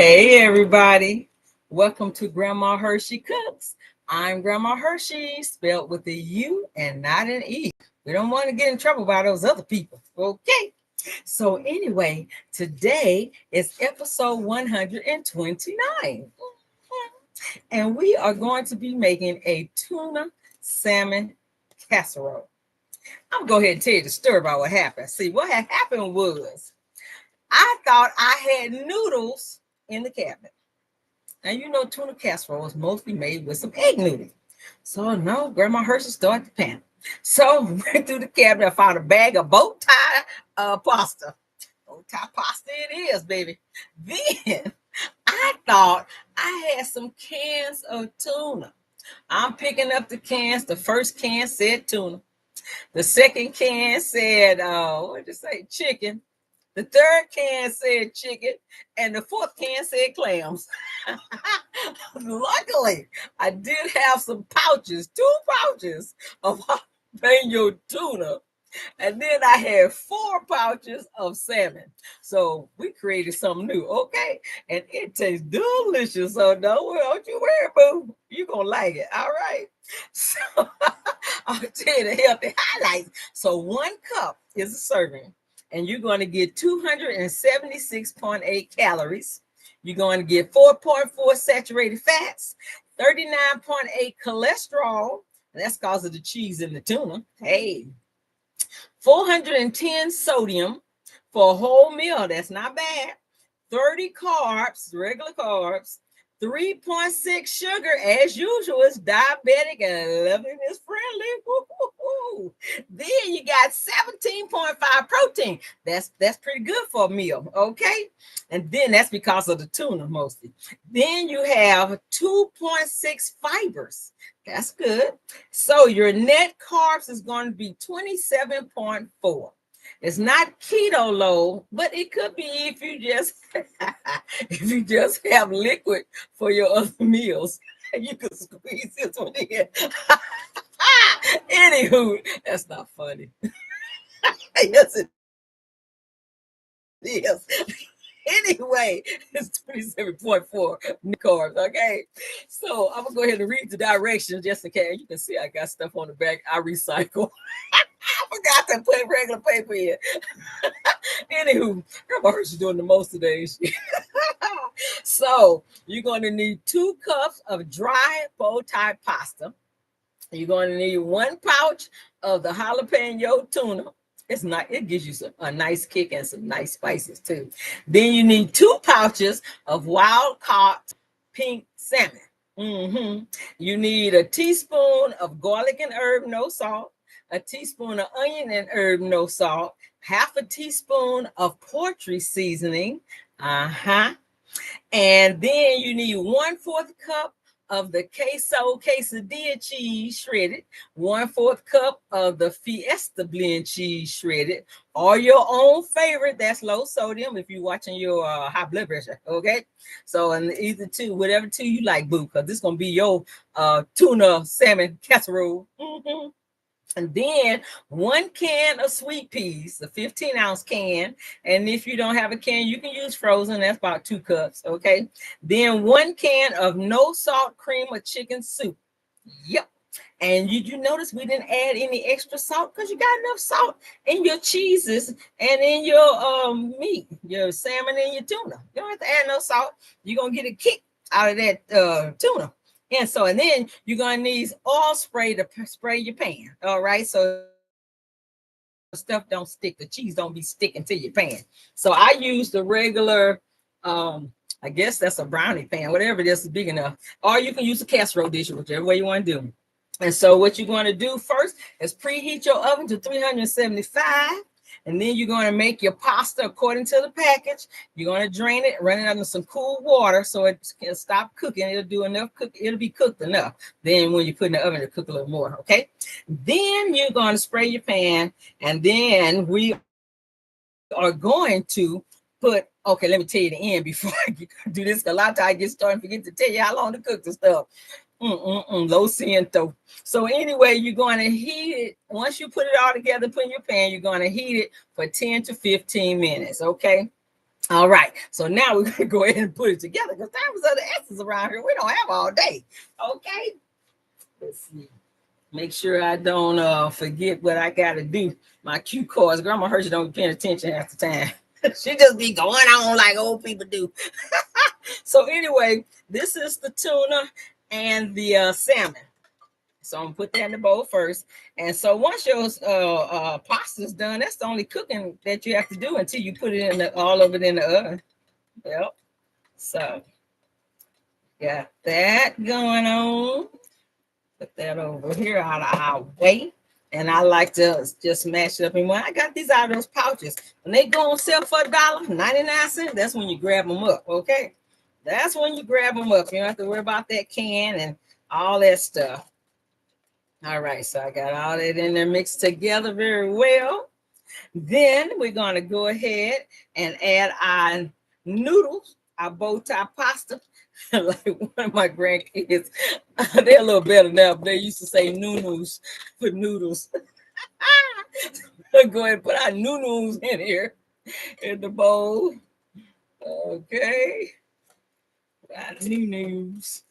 Hey everybody, welcome to Grandma Hershey Cooks. I'm Grandma Hershey, spelled with a U and not an E. We don't want to get in trouble by those other people. Okay. So anyway, today is episode 129. And we are going to be making a tuna salmon casserole. I'm going to go ahead and tell you the story about what happened. See, what had happened was I thought I had noodles in the cabinet. Now, you know, tuna casserole is mostly made with some egg noodles. So, no, Grandma Hershey started to panic. So, went through the cabinet, I found a bag of bowtie pasta. Bowtie pasta it is, baby. Then, I thought I had some cans of tuna. I'm picking up the cans. The first can said tuna. The second can said, what did it say? Chicken. The third can said chicken, and the fourth can said clams. Luckily, I did have some pouches, 2 pouches of jalapeno tuna, and then I had 4 pouches of salmon. So we created something new, okay? And it tastes delicious. So don't you worry, boo. You're going to like it, all right? So I'll tell you the healthy highlights. So 1 cup is a serving. And you're going to get 276.8 calories. You're going to get 4.4 saturated fats, 39.8 cholesterol. That's because of the cheese and the tuna. Hey, 410 sodium for a whole meal. That's not bad. 30 carbs, regular carbs. 3.6 sugar, as usual, is diabetic and loving is friendly. Woo-hoo-hoo. Then you got 17.5 protein. That's pretty good for a meal, okay? And then that's because of the tuna mostly. Then you have 2.6 fibers. That's good. So your net carbs is going to be 27.4. It's not keto low, but it could be if you just have liquid for your other meals. You could squeeze this one in. Anywho, that's not funny. Yes, it is. Anyway, it's 27.4 carbs, okay? So I'm going to go ahead and read the directions just in case. You can see I got stuff on the back. I recycle. I forgot to put regular paper in. Anywho, Grandma Hershey's doing the most today. So you're going to need 2 cups of dry bowtie pasta. You're going to need 1 pouch of the jalapeno tuna. It gives you a nice kick and some nice spices too. Then you need 2 pouches of wild caught pink salmon. You need a teaspoon of garlic and herb, no salt, a teaspoon of onion and herb, no salt, half a teaspoon of poultry seasoning. And then you need 1/4 cup of the quesadilla cheese shredded, 1/4 cup of the Fiesta blend cheese shredded, or your own favorite that's low sodium if you're watching your high blood pressure, okay? So, and either two, whatever two you like, boo, because this is going to be your tuna salmon casserole. And then 1 can of sweet peas, the 15-ounce can. And if you don't have a can, you can use frozen. That's about 2 cups, okay? Then 1 can of no salt cream or chicken soup. Yep. And you notice we didn't add any extra salt because you got enough salt in your cheeses and in your meat, your salmon and your tuna. You don't have to add no salt. You're going to get a kick out of that tuna. And then you're going to need oil spray to spray your pan. All right. So stuff don't stick. The cheese don't be sticking to your pan. So I use the regular, I guess that's a brownie pan, whatever it is big enough. Or you can use a casserole dish, whichever way you want to do. And so what you're going to do first is preheat your oven to 375. And then you're going to make your pasta according to the package. You're going to drain it, run it under some cool water so it can stop cooking. It'll do enough cook. It'll be cooked enough. Then when you put in the oven, it'll cook a little more, okay? Then you're going to spray your pan. And then we are going to put, okay, let me tell you the end before I do this. A lot of times I get started and forget to tell you how long to cook the stuff. Low ciento. So anyway, you're going to heat it. Once you put it all together, put in your pan, you're going to heat it for 10 to 15 minutes, okay? All right, so now we're gonna go ahead and put it together because time is of the essence around here. We don't have all day. Okay, let's see. Make sure I don't forget what I gotta do. My cue cards. Grandma Hershey don't be paying attention half the time. She just be going on like old people do. So anyway, this is the tuna and the salmon. So I'm gonna put that in the bowl first. And so once your pasta's done, that's the only cooking that you have to do until you put it in all of it in the oven. Yep. So got that going on. Put that over here out of our way. And I like to just mash it up. And when I got these out of those pouches, when they go on sale for $1.99, that's when you grab them up. Okay. That's when you grab them up. You don't have to worry about that can and all that stuff. All right, so I got all that in there mixed together very well. Then we're going to go ahead and add our noodles, our bow tie pasta. Like one of my grandkids, they're a little better now, but they used to say noodles for noodles. Go ahead and put our noodles in here in the bowl. Okay. Our noodles.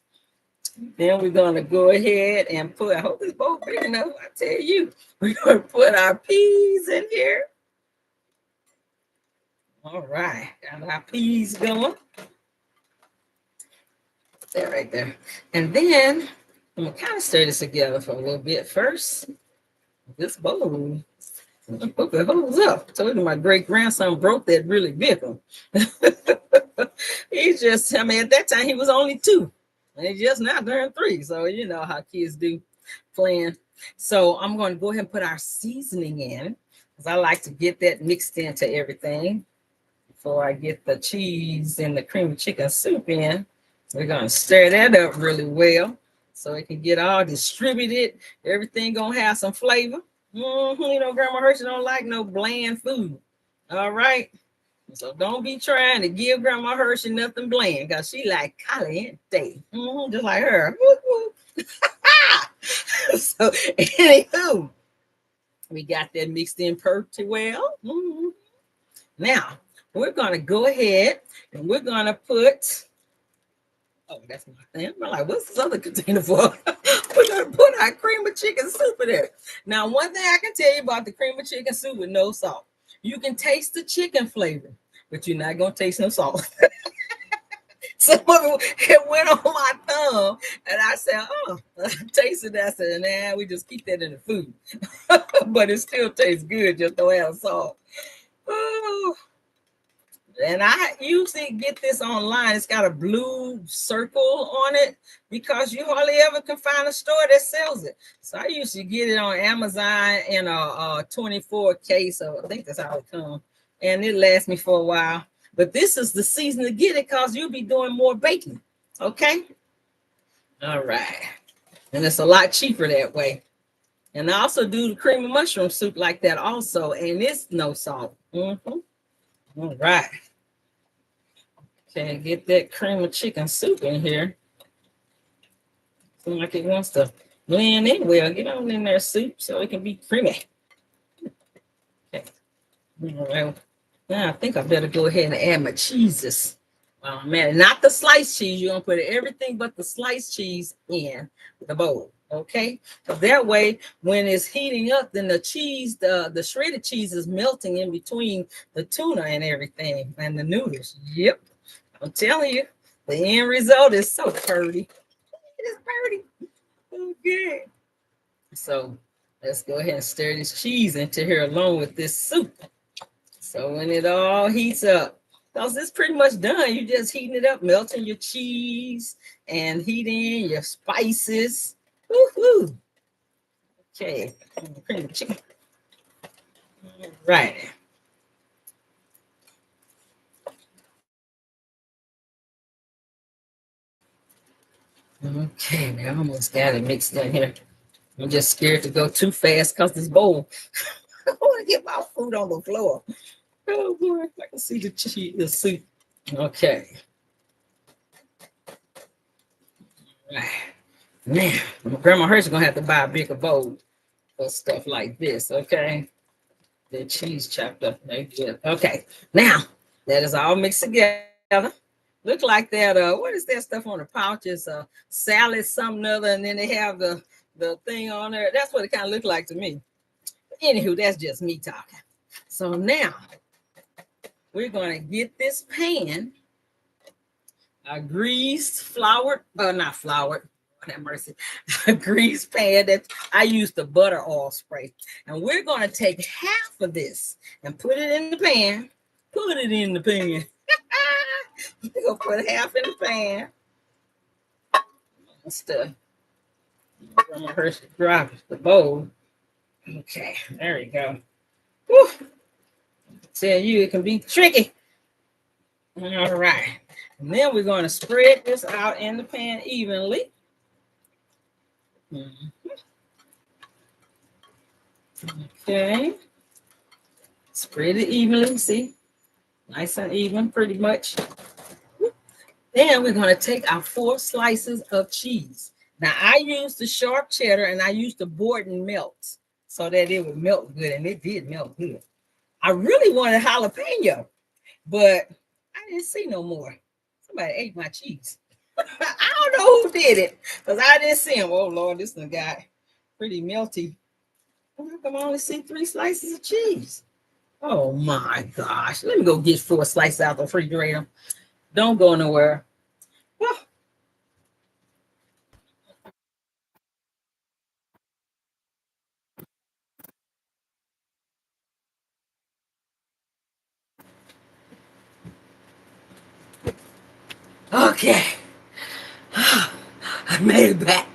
Then we're going to go ahead and put, I hope this bowl big enough. I tell you, we're going to put our peas in here. All right, got our peas going. Put that right there. And then I'm going to kind of stir this together for a little bit first. This bowl, hook the holes up. I told you my great grandson broke that really big one. He just, I mean, at that time he was only 2. And he just now turned 3. So you know how kids do playing. So I'm going to go ahead and put our seasoning in because I like to get that mixed into everything before I get the cheese and the cream of chicken soup in. We're going to stir that up really well so it can get all distributed. Everything going to have some flavor. You know, Grandma Hershey don't like no bland food. All right. So don't be trying to give Grandma Hershey nothing bland because she like caliente. Just like her. So anywho, we got that mixed in pretty well. Now we're going to go ahead and we're going to put, oh, that's my thing. I'm like, what's this other container for? We're going to put our cream of chicken soup in there. Now, one thing I can tell you about the cream of chicken soup with no salt, you can taste the chicken flavor, but you're not going to taste no salt. So it went on my thumb, and I said, oh, I tasted that. I said, nah, we just keep that in the food. But it still tastes good, just don't have salt. Oh. And I usually get this online. It's got a blue circle on it because you hardly ever can find a store that sells it. So I usually get it on Amazon in a 24 case. So I think that's how it comes. And it lasts me for a while. But this is the season to get it because you'll be doing more baking. Okay? All right. And it's a lot cheaper that way. And I also do the cream of mushroom soup like that also. And it's no salt. All right. Okay, get that cream of chicken soup in here. Seems like it wants to blend in well. Get on in there, soup, so it can be creamy. Okay. All right. Now I think I better go ahead and add my cheeses. Oh man, not the sliced cheese. You're gonna put everything but the sliced cheese in the bowl. Okay, so that way when it's heating up, then the cheese, the shredded cheese is melting in between the tuna and everything and the noodles. Yep, I'm telling you, the end result is so pretty. It is pretty. Okay, so let's go ahead and stir this cheese into here along with this soup. So when it all heats up, because it's pretty much done, you're just heating it up, melting your cheese and heating your spices. Woo-hoo. Okay, cream of chicken. Right. Okay, I almost got it mixed in here. I'm just scared to go too fast because this bowl. I want to get my food on the floor. Oh boy, I can see the cheese, the soup. Okay. Right. Man, Grandma Hershey's gonna have to buy a bigger bowl for stuff like this. Okay. The cheese chopped up. Okay. Now That is all mixed together. Look like that. What is that stuff on the pouches? Salad, something other, and then they have the thing on there. That's what it kind of looked like to me. Anywho, that's just me talking. So now we're gonna get this pan, a greased, floured, not floured. Have mercy, a greased pan that I use the butter oil spray, and we're gonna take half of this and put it in the pan. Put it in the pan. We're gonna put half in the pan. Stuff. Grandmahurshey drop the bowl. Okay, there we go. Whew. Tell you it can be tricky. All right, and then we're going to spread this out in the pan evenly. Okay, spread it evenly. See, nice and even, pretty much. Then we're going to take our 4 slices of cheese. Now, I used the sharp cheddar and I used the Borden melt so that it would melt good, and it did melt good. I really wanted jalapeno, but I didn't see no more. Somebody ate my cheese. I don't know who did it because I didn't see him. Oh, Lord, this one got pretty melty. How come I only see 3 slices of cheese? Oh, my gosh. Let me go get 4 slices out the refrigerator. Don't go nowhere. Okay. I made it back.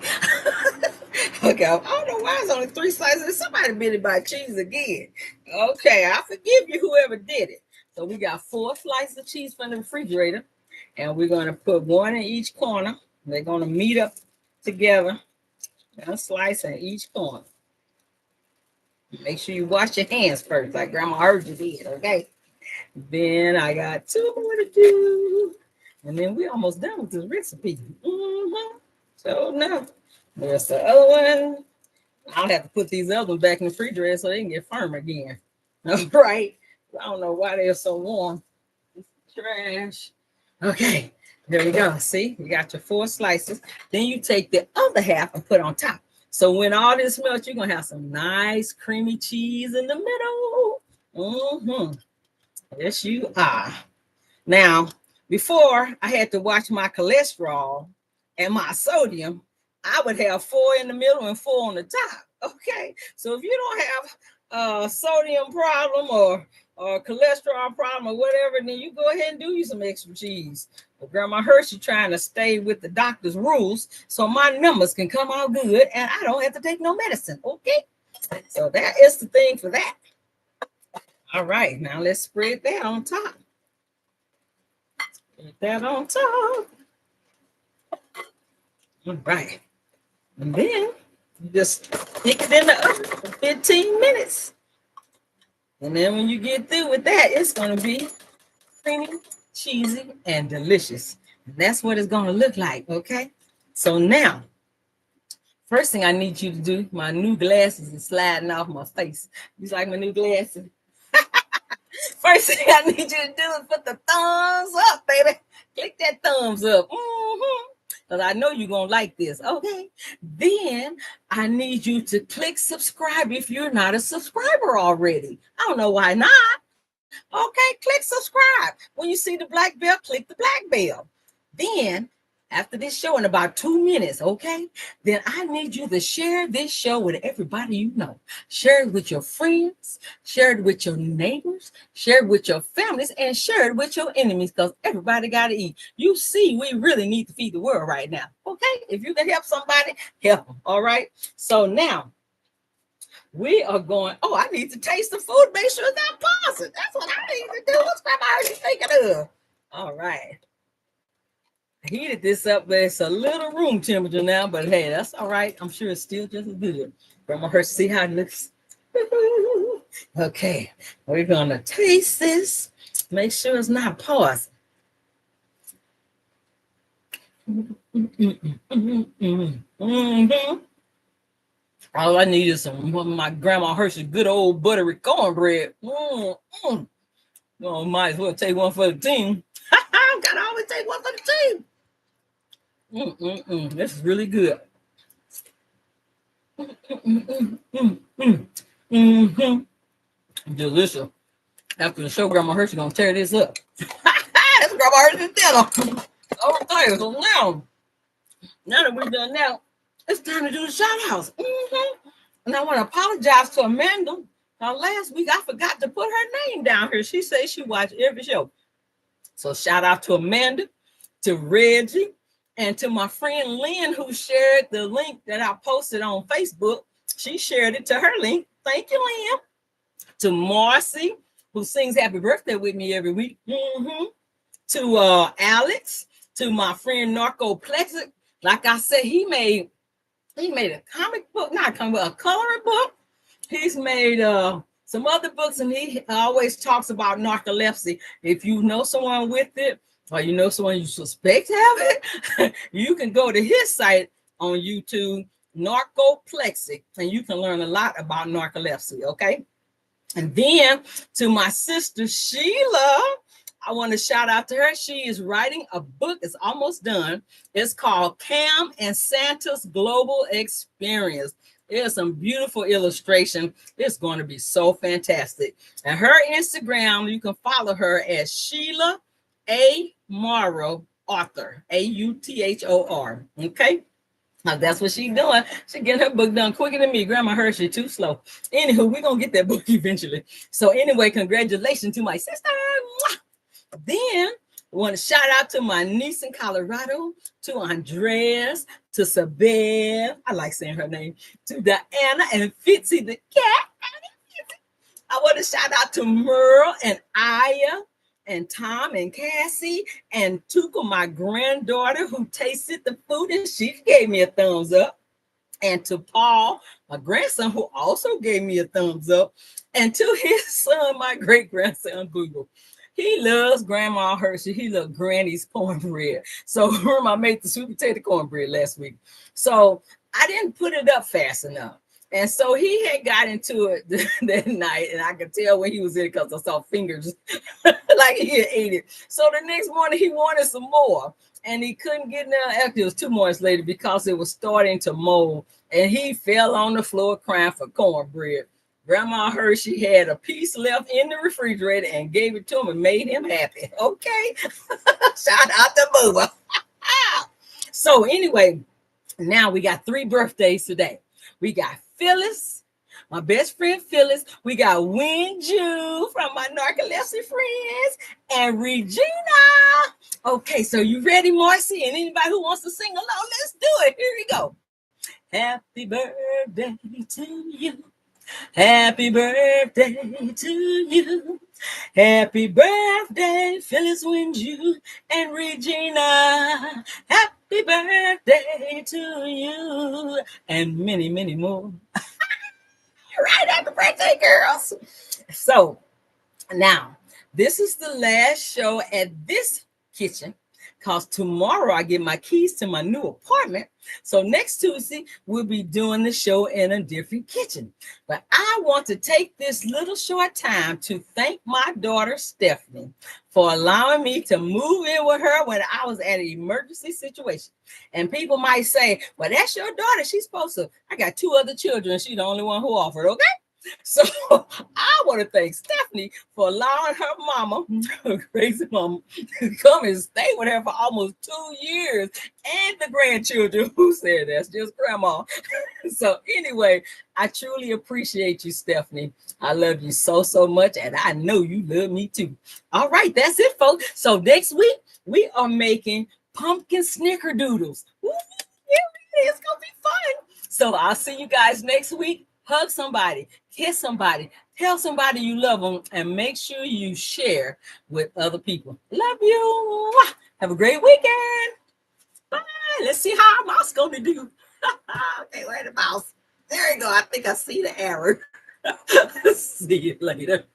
Okay. I don't know why it's only 3 slices. Somebody made it by cheese again. Okay. I forgive you, whoever did it. So we got 4 slices of cheese from the refrigerator, and we're going to put 1 in each corner. They're going to meet up together. A slice in each corner. Make sure you wash your hands first, like Grandma heard you did, okay? Then I got 2 more to do. And then we're almost done with this recipe. So now, there's the other one. I'll have to put these other ones back in the refrigerator so they can get firm again. All right. I don't know why they're so warm. Trash. Okay, there you go. See, you got your 4 slices. Then you take the other half and put on top. So when all this melts, you're going to have some nice creamy cheese in the middle. Yes, you are. Now, before I had to watch my cholesterol and my sodium, I would have 4 in the middle and 4 on the top. Okay, so if you don't have a sodium problem or cholesterol problem or whatever, then you go ahead and do you some extra cheese. But Grandma Hershey trying to stay with the doctor's rules so my numbers can come out good and I don't have to take no medicine. Okay, so that is the thing for that. All right, now let's spread that on top. Spread that on top. All right, and then you just stick it in the oven for 15 minutes. And then when you get through with that, it's going to be creamy, cheesy, and delicious. And that's what it's going to look like, okay? So now, first thing I need you to do, my new glasses is sliding off my face. You like my new glasses? First thing I need you to do is put the thumbs up, baby. Click that thumbs up. Because I know you're going to like this, okay? Then I need you to click subscribe if you're not a subscriber already. I don't know why not. Okay, click subscribe. When you see the black bell, click the black bell. Then, after this show in about 2 minutes, okay, then I need you to share this show with everybody you know. Share it with your friends, share it with your neighbors, share it with your families, and share it with your enemies because everybody got to eat. You see, we really need to feed the world right now, okay? If you can help somebody, help them, all right? So now, we are going, I need to taste the food, make sure it's not poison. That's what I need to do. What's Grandma already thinking of? All right. I heated this up, but it's a little room temperature now, but hey, that's all right. I'm sure it's still just as good. Grandma Hershey, see how it looks? Okay, we're going to taste this. Make sure it's not poison. All I need is some of my Grandma Hershey good old buttery cornbread. Well, might as well take one for the team. Gotta always take one for the team. This is really good. Delicious. After the show, Grandma Hershey gonna tear this up. That's Grandma Hershey's dinner. Okay, so now that we're done now, it's time to do the shout outs. And I want to apologize to Amanda. Now, last week I forgot to put her name down here. She says she watched every show. So shout out to Amanda, to Reggie, and to my friend Lynn, who shared the link that I posted on Facebook. She shared it to her link. Thank you, Lynn. To Marcy, who sings happy birthday with me every week. To Alex, to my friend Narcoplexic. Like I said, he made a comic book, not a comic book, a coloring book. He's made some other books, and he always talks about narcolepsy. If you know someone with it, or you know someone you suspect have it, you can go to his site on YouTube, Narcoplexic, and you can learn a lot about narcolepsy, okay? And then to my sister Sheila, I want to shout out to her. She is writing a book. It's almost done. It's called Cam and Santa's Global Experience. There's some beautiful illustration. It's going to be so fantastic. And her Instagram, you can follow her as Sheila A. Morrow Author, Author. Okay. Now that's what she's doing. She's getting her book done quicker than me. Grandma Hershey, too slow. Anywho, we're going to get that book eventually. So anyway, congratulations to my sister. Then I want to shout out to my niece in Colorado, to Andreas, to Sabelle, I like saying her name, to Diana and Fitzy the cat. I want to shout out to Merle and Aya and Tom and Cassie and Tuka, my granddaughter, who tasted the food and she gave me a thumbs up. And to Paul, my grandson, who also gave me a thumbs up. And to his son, my great-grandson, Google. He loves Grandma Hershey. He loves Granny's cornbread. So I made the sweet potato cornbread last week. So I didn't put it up fast enough. And so he had got into it that night, and I could tell when he was in it because I saw fingers like he had ate it. So the next morning he wanted some more, and he couldn't get enough. Actually, it was 2 mornings later because it was starting to mold, and he fell on the floor crying for cornbread. Grandma Hershey had a piece left in the refrigerator and gave it to him and made him happy. Okay. Shout out to Booba. So anyway, now we got 3 birthdays today. We got Phyllis, my best friend Phyllis. We got Winju from my narcolepsy friends, and Regina. Okay, so you ready, Marcy? And anybody who wants to sing along, let's do it. Here we go. Happy birthday to you. Happy birthday to you. Happy birthday, Phyllis Winju and Regina. Happy birthday to you. And many, many more. Right, happy birthday, girls. So now, this is the last show at this kitchen, because tomorrow I get my keys to my new apartment. So next Tuesday, we'll be doing the show in a different kitchen. But I want to take this little short time to thank my daughter, Stephanie, for allowing me to move in with her when I was at an emergency situation. And people might say, well, that's your daughter. She's supposed to. I got 2 other children. She's the only one who offered, okay? So I want to thank Stephanie for allowing her mama, her crazy mama, to come and stay with her for almost 2 years, and the grandchildren who said that's just grandma. So anyway, I truly appreciate you, Stephanie. I love you so, so much, and I know you love me too. All right, that's it, folks. So next week, we are making pumpkin snickerdoodles. Ooh, it's going to be fun. So I'll see you guys next week. Hug somebody, kiss somebody, tell somebody you love them, and make sure you share with other people. Love you. Have a great weekend. Bye. Let's see how our mouse going to do. Okay, where the mouse? There you go. I think I see the error. See you later.